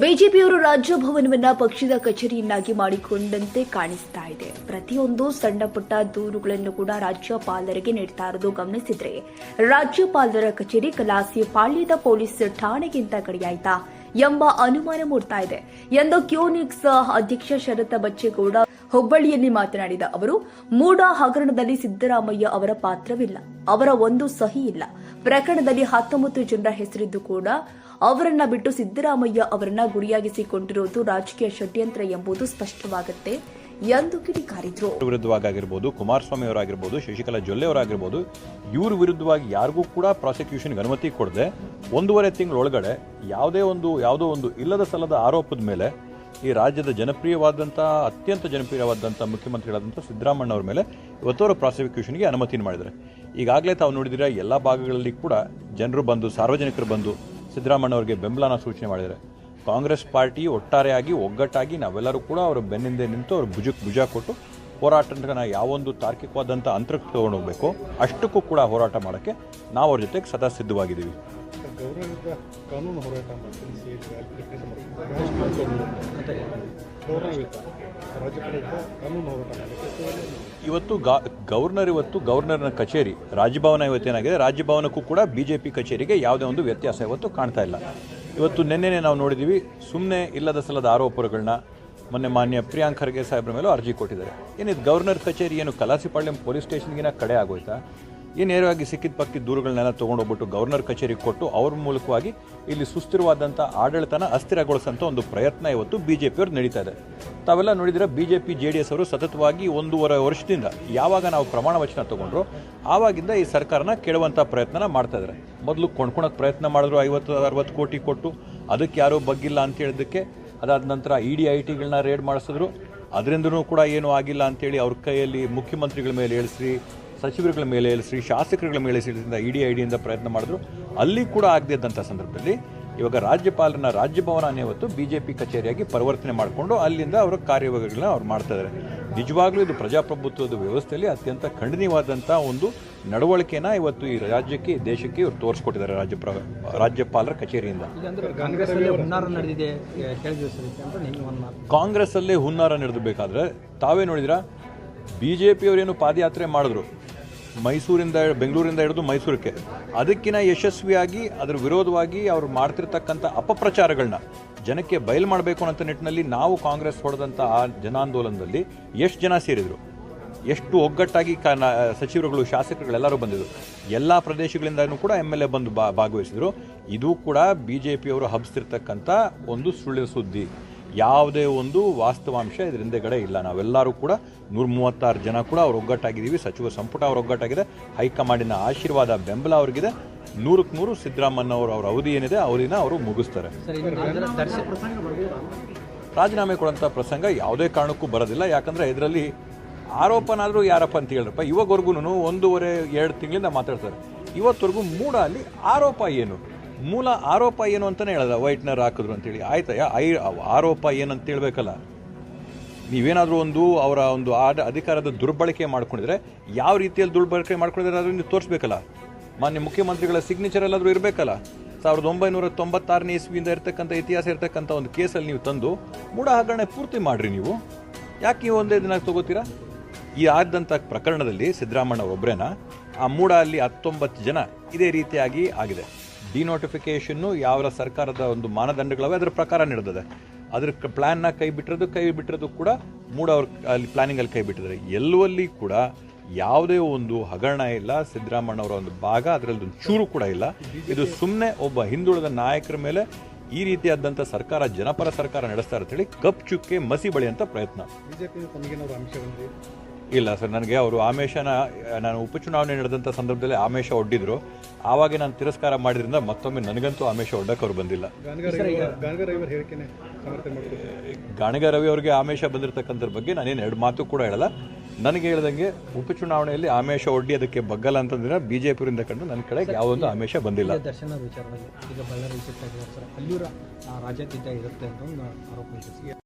ಬಿಜೆಪಿಯವರು ರಾಜ್ಯಭವನವನ್ನ ಪಕ್ಷದ ಕಚೇರಿಯನ್ನಾಗಿ ಮಾಡಿಕೊಂಡಂತೆ ಕಾಣಿಸ್ತಾ ಇದೆ. ಪ್ರತಿಯೊಂದು ಸಣ್ಣ ಪುಟ್ಟ ದೂರುಗಳನ್ನು ಕೂಡ ರಾಜ್ಯಪಾಲರಿಗೆ ನೀಡ್ತಾ ಇರೋದು ಗಮನಿಸಿದ್ರೆ ರಾಜ್ಯಪಾಲರ ಕಚೇರಿ ಕಲಾಸಿಪಾಳ್ಯದ ಪೊಲೀಸ್ ಠಾಣೆಗಿಂತ ಕಡಿಯಾಯ್ತಾ ಎಂಬ ಅನುಮಾನ ಮೂಡ್ತಾ ಇದೆ ಎಂದು ಕ್ಯೂನಿಕ್ಸ್ ಅಧ್ಯಕ್ಷ ಶರತ್ ಬಚ್ಚೇಗೌಡ ಹುಬ್ಬಳ್ಳಿಯಲ್ಲಿ ಮಾತನಾಡಿದ ಅವರು, ಮೂಡ ಹಗರಣದಲ್ಲಿ ಸಿದ್ದರಾಮಯ್ಯ ಅವರ ಪಾತ್ರವಿಲ್ಲ, ಅವರ ಒಂದು ಸಹಿ ಇಲ್ಲ. ಪ್ರಕರಣದಲ್ಲಿ 19 ಜನರ ಹೆಸರಿದ್ದು ಕೂಡ ಅವರನ್ನ ಬಿಟ್ಟು ಸಿದ್ದರಾಮಯ್ಯ ಅವರನ್ನ ಗುರಿಯಾಗಿಸಿಕೊಂಡಿರುವುದು ರಾಜಕೀಯ ಷಡ್ಯಂತ್ರ ಎಂಬುದು ಸ್ಪಷ್ಟವಾಗುತ್ತೆ ಎಂದು ಕಿಡಿಕಾರಿದ್ರು. ವಿರುದ್ಧವಾಗಿರಬಹುದು, ಕುಮಾರಸ್ವಾಮಿ ಅವರಾಗಿರಬಹುದು, ಶಶಿಕಲಾ ಜೊಲ್ಲೆ ಅವರಾಗಿರಬಹುದು, ಇವ್ರ ವಿರುದ್ಧವಾಗಿ ಯಾರಿಗೂ ಕೂಡ ಪ್ರಾಸಿಕ್ಯೂಷನ್ಗೆ ಅನುಮತಿ ಕೊಡದೆ 1.5 ತಿಂಗಳೊಳಗಡೆ ಯಾವುದೋ ಒಂದು ಇಲ್ಲದ ಸಲ್ಲದ ಆರೋಪದ ಮೇಲೆ ಈ ರಾಜ್ಯದ ಅತ್ಯಂತ ಜನಪ್ರಿಯವಾದಂಥ ಮುಖ್ಯಮಂತ್ರಿಗಳಾದಂಥ ಸಿದ್ದರಾಮಯ್ಯ ಅವರ ಮೇಲೆ ಇವತ್ತವರ ಪ್ರಾಸಿಕ್ಯೂಷನ್ಗೆ ಅನುಮತಿ ಮಾಡಿದ್ದಾರೆ. ಈಗಾಗಲೇ ತಾವು ನೋಡಿದಿರ ಎಲ್ಲ ಭಾಗಗಳಲ್ಲಿ ಕೂಡ ಸಾರ್ವಜನಿಕರು ಬಂದು ಸಿದ್ದರಾಮಯ್ಯ ಅವರಿಗೆ ಬೆಂಬಲನ ಸೂಚನೆ ಮಾಡಿದ್ದಾರೆ. ಕಾಂಗ್ರೆಸ್ ಪಾರ್ಟಿ ಒಟ್ಟಾರೆಯಾಗಿ ಒಗ್ಗಟ್ಟಾಗಿ ನಾವೆಲ್ಲರೂ ಕೂಡ ಅವರ ಬೆನ್ನಿಂದೆ ನಿಂತು ಅವ್ರ ಭುಜ ಕೊಟ್ಟು ಹೋರಾಟನ ಯಾವೊಂದು ತಾರ್ಕಿಕವಾದಂಥ ಅಂತರಕ್ಕೆ ತಗೊಂಡು ಹೋಗಬೇಕು ಅಷ್ಟಕ್ಕೂ ಕೂಡ ಹೋರಾಟ ಮಾಡೋಕ್ಕೆ ನಾವು ಅವ್ರ ಜೊತೆಗೆ ಸದಾ ಸಿದ್ಧವಾಗಿದ್ದೀವಿ. ಕಾನೂನು ಹೋರಾಟ ಗವರ್ನರ್ನ ಕಚೇರಿ ರಾಜಭವನ ಇವತ್ತೇನಾಗಿದೆ, ರಾಜಭವನಕ್ಕೂ ಕೂಡ ಬಿಜೆಪಿ ಕಚೇರಿಗೆ ಯಾವುದೇ ಒಂದು ವ್ಯತ್ಯಾಸ ಇವತ್ತು ಕಾಣ್ತಾ ಇಲ್ಲ. ಇವತ್ತು ನಿನ್ನೆ ನಾವು ನೋಡಿದ್ದೀವಿ, ಸುಮ್ಮನೆ ಇಲ್ಲದ ಸಲ್ಲದ ಆರೋಪಗಳನ್ನ ಮೊನ್ನೆ ಮಾನ್ಯ ಪ್ರಿಯಾಂಕ್ ಖರ್ಗೆ ಸಾಹೇಬ್ರ ಮೇಲೂ ಅರ್ಜಿ ಕೊಟ್ಟಿದ್ದಾರೆ. ಏನಿದು ಗವರ್ನರ್ ಕಚೇರಿ ಏನು ಕಲಾಸಿಪಾಳ್ಯಂ ಪೊಲೀಸ್ ಸ್ಟೇಷನ್ಗಿನ ಕಡೆ ಆಗೋಯ್ತಾ? ನೇರವಾಗಿ ಸಿಕ್ಕಿದ ಪಕ್ಕಿದ ದೂರುಗಳನ್ನೆಲ್ಲ ತೊಗೊಂಡೋಗ್ಬಿಟ್ಟು ಗವರ್ನರ್ ಕಚೇರಿಗೆ ಕೊಟ್ಟು ಅವ್ರ ಮೂಲಕವಾಗಿ ಇಲ್ಲಿ ಸುಸ್ಥಿರವಾದಂಥ ಆಡಳಿತನ ಅಸ್ಥಿರಗೊಳಿಸೋಂಥ ಒಂದು ಪ್ರಯತ್ನ ಇವತ್ತು ಬಿಜೆಪಿಯವ್ರು ನಡೀತಾ ಇದೆ. ತಾವೆಲ್ಲ ನೋಡಿದ್ರೆ ಬಿಜೆಪಿ JDS ಅವರು ಸತತವಾಗಿ 1.5 ವರ್ಷದಿಂದ ಯಾವಾಗ ನಾವು ಪ್ರಮಾಣ ವಚನ ತಗೊಂಡ್ರು ಆವಾಗಿಂದ ಈ ಸರ್ಕಾರನ ಕೆಡುವಂಥ ಪ್ರಯತ್ನ ಮಾಡ್ತಾ ಇದ್ದಾರೆ. ಮೊದಲು ಕೊಂಡ್ಕೊಳಕ್ಕೆ ಪ್ರಯತ್ನ ಮಾಡಿದ್ರು, 50-60 ಕೋಟಿ ಕೊಟ್ಟು ಅದಕ್ಕೆ ಯಾರೂ ಬಗ್ಗಿಲ್ಲ ಅಂತ ಹೇಳಿದ್ದಕ್ಕೆ ಅದಾದ ನಂತರ ED-IT ರೇಡ್ ಮಾಡಿಸಿದ್ರು. ಅದರಿಂದನೂ ಕೂಡ ಏನೂ ಆಗಿಲ್ಲ ಅಂತೇಳಿ ಅವ್ರ ಕೈಯಲ್ಲಿ ಮುಖ್ಯಮಂತ್ರಿಗಳ ಮೇಲೆ ಏಳಿಸ್ರಿ, ಸಚಿವರುಗಳ ಮೇಲೆ ಏಳಿಸ್ರಿ, ಶಾಸಕರುಗಳ ಮೇಲೆ ಏಳಿಸಿದ್ರಿಂದ ED-IDಯಿಂದ ಪ್ರಯತ್ನ ಮಾಡಿದ್ರು. ಅಲ್ಲಿ ಕೂಡ ಆಗದೇ ಇದ್ದಂಥ ಸಂದರ್ಭದಲ್ಲಿ ಇವಾಗ ರಾಜ್ಯಪಾಲರನ್ನ ರಾಜ್ಯಭವನ ಇವತ್ತು ಬಿಜೆಪಿ ಕಚೇರಿಯಾಗಿ ಪರಿವರ್ತನೆ ಮಾಡಿಕೊಂಡು ಅಲ್ಲಿಂದ ಅವರ ಕಾರ್ಯವೈಖರಿಗಳನ್ನ ಅವ್ರು ಮಾಡ್ತಾ ಇದ್ದಾರೆ. ನಿಜವಾಗ್ಲೂ ಇದು ಪ್ರಜಾಪ್ರಭುತ್ವದ ವ್ಯವಸ್ಥೆಯಲ್ಲಿ ಅತ್ಯಂತ ಖಂಡನೀಯವಾದಂಥ ಒಂದು ನಡವಳಿಕೆನ ಇವತ್ತು ಈ ರಾಜ್ಯಕ್ಕೆ ದೇಶಕ್ಕೆ ಇವರು ತೋರಿಸ್ಕೊಟ್ಟಿದ್ದಾರೆ ರಾಜ್ಯಪಾಲರ ಕಚೇರಿಯಿಂದ. ಕಾಂಗ್ರೆಸ್ಸಲ್ಲೇ ಹುನ್ನಾರ ನಡೆದಬೇಕಾದ್ರೆ ತಾವೇ ನೋಡಿದ್ರ ಬಿಜೆಪಿಯವರೇನು ಪಾದಯಾತ್ರೆ ಮಾಡಿದ್ರು ಬೆಂಗಳೂರಿಂದ ಹಿಡಿದು ಮೈಸೂರಿಗೆ, ಅದಕ್ಕಿಂತ ಯಶಸ್ವಿಯಾಗಿ ಅದರ ವಿರೋಧವಾಗಿ ಅವರು ಮಾಡ್ತಿರ್ತಕ್ಕಂಥ ಅಪಪ್ರಚಾರಗಳನ್ನ ಜನಕ್ಕೆ ಬಯಲು ಮಾಡಬೇಕು ಅನ್ನೋ ನಿಟ್ಟಿನಲ್ಲಿ ನಾವು ಕಾಂಗ್ರೆಸ್ ಹೊಡೆದಂಥ ಆ ಜನಾಂದೋಲನದಲ್ಲಿ ಎಷ್ಟು ಜನ ಸೇರಿದರು, ಎಷ್ಟು ಒಗ್ಗಟ್ಟಾಗಿ ಸಚಿವರುಗಳು ಶಾಸಕರುಗಳೆಲ್ಲರೂ ಬಂದಿದ್ರು. ಎಲ್ಲ ಪ್ರದೇಶಗಳಿಂದನೂ ಕೂಡ MLA ಬಂದು ಭಾಗವಹಿಸಿದ್ರು. ಇದು ಕೂಡ ಬಿಜೆಪಿಯವರು ಹಬ್ಬಿಸ್ತಿರ್ತಕ್ಕಂಥ ಒಂದು ಸುಳ್ಳಿನ ಸುದ್ದಿ. ಯಾವುದೇ ಒಂದು ವಾಸ್ತವಾಂಶ ಇದರ ಹಿಂದೆಗಡೆ ಇಲ್ಲ. ನಾವೆಲ್ಲರೂ ಕೂಡ 136 ಜನ ಕೂಡ ಅವ್ರು ಒಗ್ಗಟ್ಟಾಗಿದ್ದೀವಿ. ಸಚಿವ ಸಂಪುಟ ಅವ್ರು ಒಗ್ಗಟ್ಟಾಗಿದೆ. ಹೈಕಮಾಂಡಿನ ಆಶೀರ್ವಾದ ಬೆಂಬಲ ಅವ್ರಿಗಿದೆ. 100ಕ್ಕೆ 100 ಸಿದ್ದರಾಮಯ್ಯ ಅವ್ರ ಅವಧಿ ಏನಿದೆ ಅವಧಿನ ಅವರು ಮುಗಿಸ್ತಾರೆ. ರಾಜೀನಾಮೆ ಕೊಡುವಂಥ ಪ್ರಸಂಗ ಯಾವುದೇ ಕಾರಣಕ್ಕೂ ಬರೋದಿಲ್ಲ. ಯಾಕಂದರೆ ಇದರಲ್ಲಿ ಆರೋಪನಾದರೂ ಯಾರಪ್ಪ ಅಂತ ಹೇಳಿರಪ್ಪ, ಇವಾಗವರೆಗೂ 1.5-2 ತಿಂಗಳಿಂದ ಮಾತಾಡ್ತಾರೆ. ಇವತ್ತವರೆಗೂ ಮೂಡ ಅಲ್ಲಿ ಆರೋಪ ಏನು, ಮೂಲ ಆರೋಪ ಏನು ಅಂತಲೇ ಹೇಳೋದ, ವೈಟ್ನರ್ ಹಾಕಿದ್ರು ಅಂತೇಳಿ. ಆಯ್ತಯ್ಯ, ಆರೋಪ ಏನಂತ ಹೇಳ್ಬೇಕಲ್ಲ. ನೀವೇನಾದರೂ ಅವರ ಅಧಿಕಾರದ ದುರ್ಬಳಕೆ ಮಾಡ್ಕೊಂಡಿದ್ರೆ ಯಾವ ರೀತಿಯಲ್ಲಿ ದುರ್ಬಳಕೆ ಮಾಡ್ಕೊಂಡಿದ್ರೆ ಅದನ್ನು ನೀವು ತೋರಿಸ್ಬೇಕಲ್ಲ. ಮಾನ್ಯ ಮುಖ್ಯಮಂತ್ರಿಗಳ ಸಿಗ್ನೇಚರ್ ಎಲ್ಲಾದರೂ ಇರಬೇಕಲ್ಲ. 1996ನೇ ಇಸ್ವಿಯಿಂದ ಇತಿಹಾಸ ಇರತಕ್ಕಂಥ ಒಂದು ಕೇಸಲ್ಲಿ ನೀವು ತಂದು ಮೂಡ ಹಗರಣ ಪೂರ್ತಿ ಮಾಡಿರಿ. ನೀವು ಯಾಕೆ ನೀವು ಒಂದೇ ದಿನ ತಗೋತೀರಾ? ಈ ಆದಂಥ ಪ್ರಕರಣದಲ್ಲಿ ಸಿದ್ದರಾಮಯ್ಯ ಒಬ್ಬರೇನ, ಆ ಮೂಡ ಅಲ್ಲಿ 19 ಜನ ಇದೇ ರೀತಿಯಾಗಿ ಆಗಿದೆ. ಡಿನೋಟಿಫಿಕೇಷನ್ನು ಯಾವ ಸರ್ಕಾರದ ಒಂದು ಮಾನದಂಡಗಳವೆ ಅದರ ಪ್ರಕಾರ ನಡೆದಿದೆ. ಅದ್ರ ಪ್ಲ್ಯಾನ್ನ ಕೈ ಬಿಟ್ಟಿರೋದು ಕೂಡ ಮೂಡ ಅವ್ರ ಅಲ್ಲಿ ಪ್ಲಾನಿಂಗಲ್ಲಿ ಕೈ ಬಿಟ್ಟಿದ್ದಾರೆ. ಎಲ್ಲವಲ್ಲಿ ಕೂಡ ಯಾವುದೇ ಒಂದು ಹಗರಣ ಇಲ್ಲ. ಸಿದ್ದರಾಮಯ್ಯ ಅವರ ಒಂದು ಭಾಗ ಅದರಲ್ಲಿ ಒಂದು ಚೂರು ಕೂಡ ಇಲ್ಲ. ಇದು ಸುಮ್ಮನೆ ಒಬ್ಬ ಹಿಂದುಳಿದ ನಾಯಕರ ಮೇಲೆ ಈ ರೀತಿಯಾದಂಥ ಸರ್ಕಾರ, ಜನಪರ ಸರ್ಕಾರ ನಡೆಸ್ತಾ ಇರ್ತೇಳಿ ಕಪ್ ಚುಕ್ಕೆ ಮಸಿ ಬಳಿಯಂಥ ಪ್ರಯತ್ನ. ಇಲ್ಲ ಸರ್, ನನಗೆ ಅವರು ಆಮಿಷನ, ನಾನು ಉಪಚುನಾವಣೆ ನಡೆದಂಥ ಸಂದರ್ಭದಲ್ಲಿ ಆಮಿಷ ಒಡ್ಡಿದ್ರು. ಆವಾಗ ನಾನು ತಿರಸ್ಕಾರ ಮಾಡಿದ್ರಿಂದ ಮತ್ತೊಮ್ಮೆ ನನಗಂತೂ ಆಮಿಷ ಒಡ್ಡಕ್ಕೆ ಅವ್ರು ಬಂದಿಲ್ಲ. ಗಾಣಿಗ ರವಿ ಅವರಿಗೆ ಆಮಿಷ ಬಂದಿರತಕ್ಕಂಥದ್ರ ಬಗ್ಗೆ ನಾನೇನು 2 ಮಾತು ಕೂಡ ಹೇಳಲ್ಲ. ನನಗೆ ಹೇಳ್ದಂಗೆ ಉಪಚುನಾವಣೆಯಲ್ಲಿ ಆಮಿಷ ಒಡ್ಡಿ ಅದಕ್ಕೆ ಬಗ್ಗಲ್ಲ ಅಂತಂದ್ರೆ ಬಿಜೆಪಿಯಿಂದ ಕಂಡು ನನ್ನ ಕಡೆ ಯಾವೊಂದು ಆಮಿಷ ಬಂದಿಲ್ಲ. ದರ್ಶನ ವಿಚಾರವಾಗಿ ಈಗ ಬಳ್ಳಾರಿ ರಾಜ್ಯಾತೀತ ಇರುತ್ತೆ ಅಂತ ಒಂದು ಆರೋಪ.